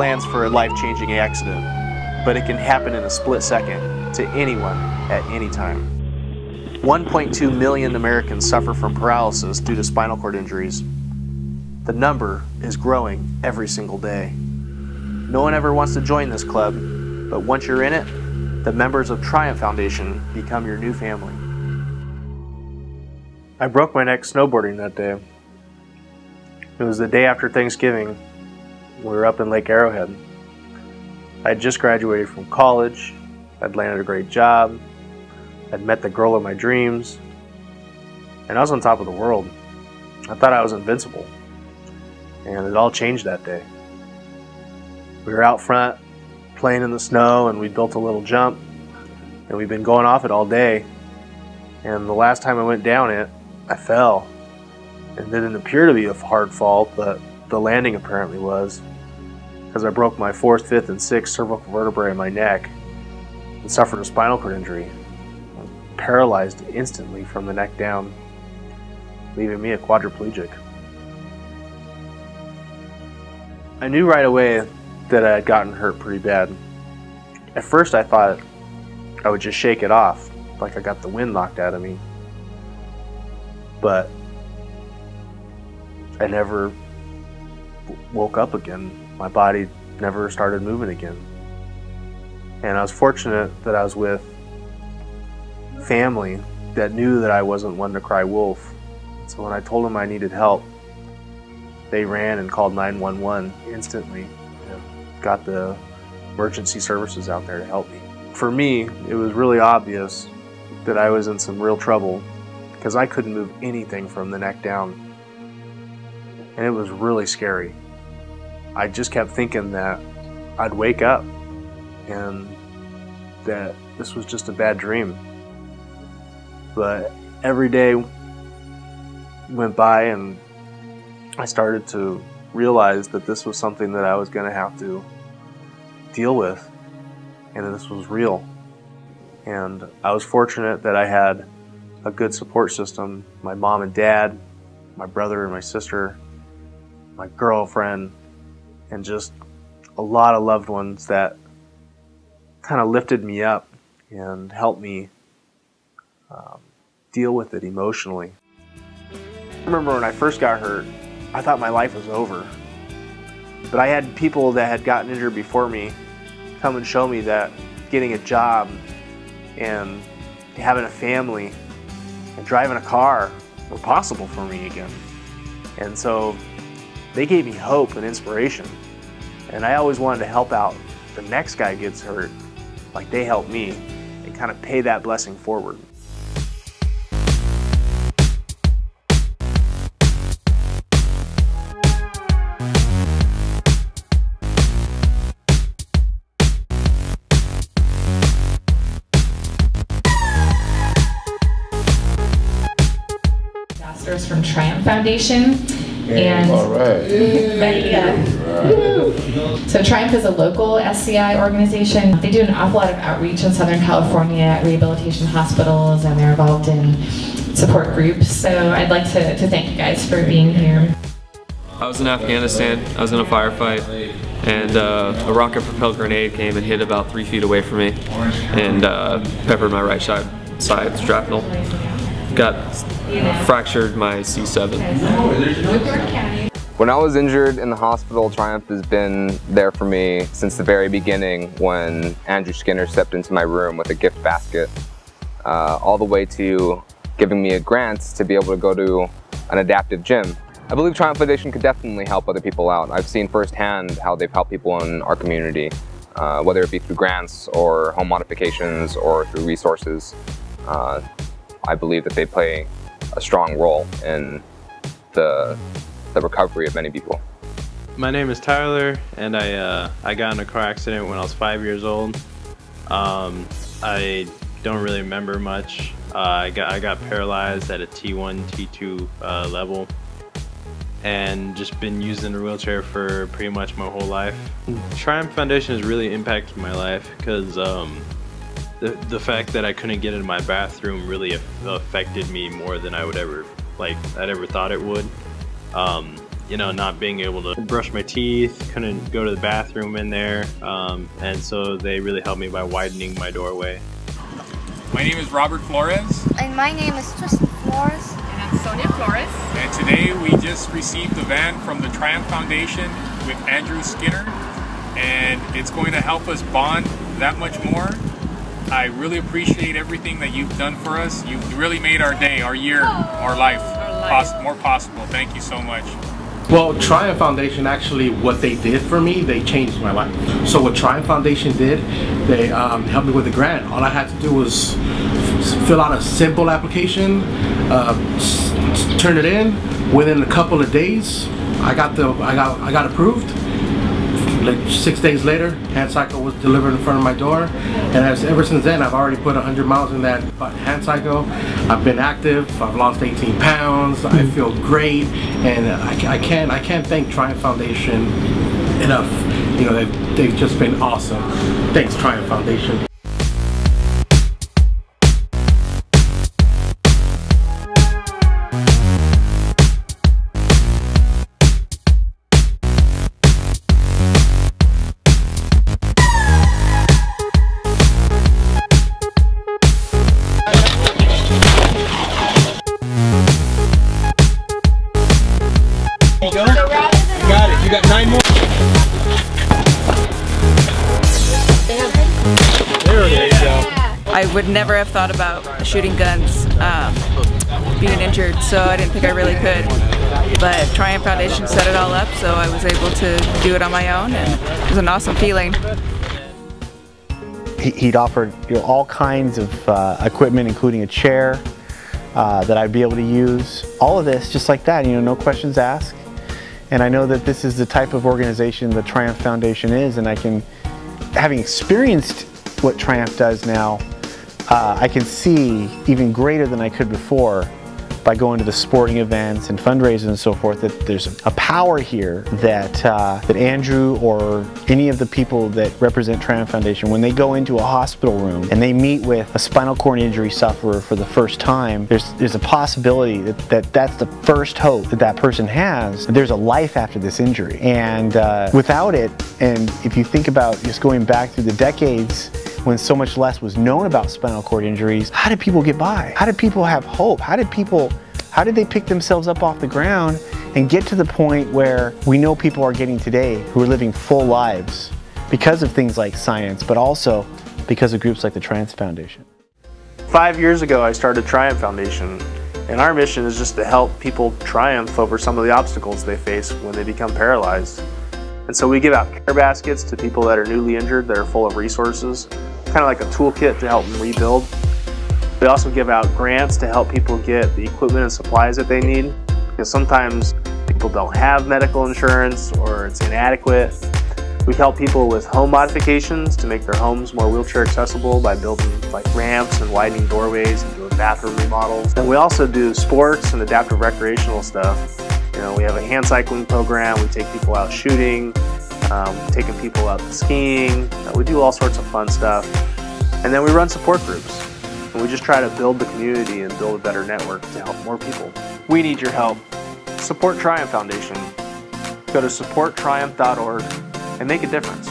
plans for a life-changing accident, but it can happen in a split second to anyone at any time. 1.2 million Americans suffer from paralysis due to spinal cord injuries. The number is growing every single day. No one ever wants to join this club, but once you're in it, the members of Triumph Foundation become your new family. I broke my neck snowboarding that day. It was the day after Thanksgiving. We were up in Lake Arrowhead. I had just graduated from college. I'd landed a great job. I'd met the girl of my dreams. And I was on top of the world. I thought I was invincible. And it all changed that day. We were out front playing in the snow, and we built a little jump, and we've been going off it all day. And the last time I went down it, I fell. It didn't appear to be a hard fall, but the landing apparently was, because I broke my 4th, 5th, and 6th cervical vertebrae in my neck and suffered a spinal cord injury. I'm paralyzed instantly from the neck down, leaving me a quadriplegic. I knew right away that I had gotten hurt pretty bad. At first I thought I would just shake it off, like I got the wind knocked out of me. But I never woke up again. My body never started moving again. And I was fortunate that I was with family that knew that I wasn't one to cry wolf. So when I told them I needed help, they ran and called 911 instantly. Got the emergency services out there to help me. For me, it was really obvious that I was in some real trouble because I couldn't move anything from the neck down. And it was really scary. I just kept thinking that I'd wake up and that this was just a bad dream. But every day went by and I started to realize that this was something that I was going to have to deal with, and that this was real. And I was fortunate that I had a good support system. My mom and dad, my brother and my sister, my girlfriend, and just a lot of loved ones that kind of lifted me up and helped me deal with it emotionally. I remember when I first got hurt, I thought my life was over. But I had people that had gotten injured before me come and show me that getting a job and having a family and driving a car were possible for me again. And so they gave me hope and inspiration. And I always wanted to help out the next guy gets hurt like they helped me and kind of pay that blessing forward. From Triumph Foundation. And all right. So Triumph is a local SCI organization. They do an awful lot of outreach in Southern California at rehabilitation hospitals, and they're involved in support groups. So I'd like to thank you guys for being here. I was in Afghanistan. I was in a firefight, and a rocket-propelled grenade came and hit about 3 feet away from me and peppered my right side shrapnel. Got fractured my C7. When I was injured in the hospital, Triumph has been there for me since the very beginning, when Andrew Skinner stepped into my room with a gift basket, all the way to giving me a grant to be able to go to an adaptive gym. I believe Triumph Foundation could definitely help other people out. I've seen firsthand how they've helped people in our community, whether it be through grants or home modifications or through resources. I believe that they play a strong role in the recovery of many people. My name is Tyler, and I got in a car accident when I was 5 years old. I don't really remember much. I got paralyzed at a T1, T2 level, and just been using the wheelchair for pretty much my whole life. Triumph Foundation has really impacted my life because the fact that I couldn't get into my bathroom really affected me more than I would ever, I'd ever thought it would. you know, not being able to brush my teeth, couldn't go to the bathroom in there, and so they really helped me by widening my doorway. My name is Robert Flores. And my name is Tristan Flores. And I'm Sonia Flores. And today we just received the van from the Triumph Foundation with Andrew Skinner, and it's going to help us bond that much more. I really appreciate everything that you've done for us. You really made our day, our year, our life more possible. Thank you so much. Well, Triumph Foundation, actually what they did for me, they changed my life. So what Triumph Foundation did, they helped me with the grant. All I had to do was fill out a simple application, turn it in. Within a couple of days, I got approved. Like 6 days later, hand cycle was delivered in front of my door, and ever since then I've already put 100 miles in that hand cycle. I've been active. I've lost 18 pounds. I feel great, and I can't thank Triumph Foundation enough. You know, they've just been awesome. Thanks, Triumph Foundation. You got it. You got 9 more. There it is. I would never have thought about shooting guns, being injured, so I didn't think I really could. But Triumph Foundation set it all up, so I was able to do it on my own, and it was an awesome feeling. He'd offered, you know, all kinds of equipment, including a chair that I'd be able to use. All of this just like that, you know, no questions asked. And I know that this is the type of organization the Triumph Foundation is, and I can, having experienced what Triumph does now, I can see even greater than I could before by going to the sporting events and fundraisers and so forth, that there's a power here that Andrew or any of the people that represent Triumph Foundation, when they go into a hospital room and they meet with a spinal cord injury sufferer for the first time, there's a possibility that that's the first hope that that person has. There's a life after this injury, and without it, and if you think about just going back through the decades when so much less was known about spinal cord injuries, how did people get by? How did people have hope? How did they pick themselves up off the ground and get to the point where we know people are getting today, who are living full lives because of things like science, but also because of groups like the Triumph Foundation? 5 years ago, I started Triumph Foundation, and our mission is just to help people triumph over some of the obstacles they face when they become paralyzed. And so we give out care baskets to people that are newly injured that are full of resources, kind of like a toolkit to help them rebuild. We also give out grants to help people get the equipment and supplies that they need, because sometimes people don't have medical insurance or it's inadequate. We help people with home modifications to make their homes more wheelchair accessible by building like ramps and widening doorways and doing bathroom remodels. And we also do sports and adaptive recreational stuff. You know, we have a hand cycling program, we take people out shooting, taking people out skiing, we do all sorts of fun stuff. And then we run support groups, and we just try to build the community and build a better network to help more people. We need your help. Support Triumph Foundation. Go to supporttriumph.org and make a difference.